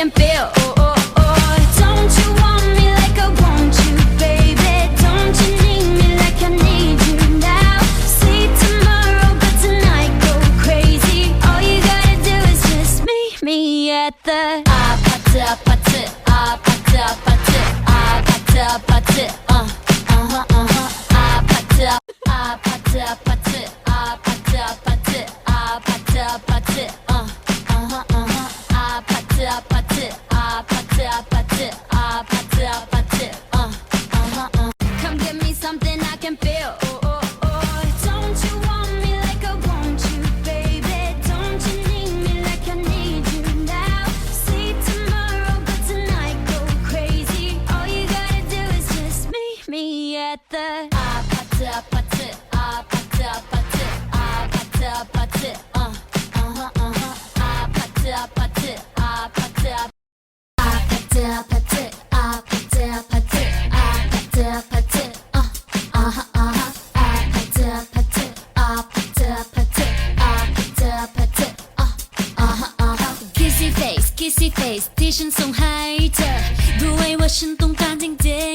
can feel. Oh, oh, oh. Don't you want me like I want you, baby? Don't you need me like I need you now? See tomorrow, but tonight go crazy. All you gotta do is just meet me at the 아파트 아파트 아파트 아파트 아파트 아파트 아파트 아파트 아파트 아파트 아파트 아파트 아파트 아파트 아파트 아파트 아파트 아파트 Come give me something I can feel. Oh, oh, oh. Don't you want me like I want you, baby? Don't you need me like I need you now? See tomorrow, but tonight go crazy. All you gotta do is just meet me at the 아파트 아파트 아파트 아파트 아파트 아파트 아파트 아파트 아파트 아파트 아파트 아파트 아파트 아파트 아파트 아파트 아파트 아파트 아파트 Kissy face Kissy face ที่ฉันส่งให้เธอรู้ไว้ว่าฉันต้องการจริง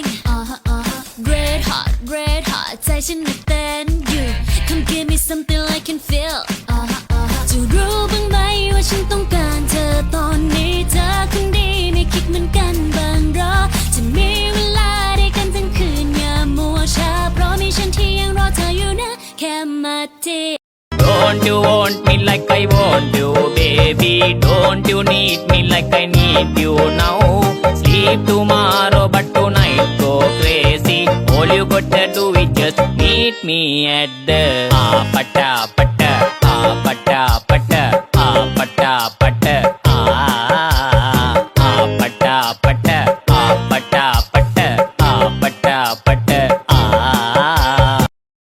ๆ Red hot Red hot ใจฉันหนักเต้นอยู่ Come give me something I can feel จะรู้บ้างไหมว่าฉันต้องการเธอตอนนี้เธอคงดีไม่คิดเหมือนกันบ้างหรอจะมีเวลาได้กันทั้งคืนอย่ามัวช้าเพราะมีฉันที่ยังรอเธออยู่นะแค่มาที Don't you want me like I want you, baby? Don't you need me like I need you now? Sleep tomorrow, but tonight go crazy. All you gotta do is just meet me at the apata pata apata pata apata pata.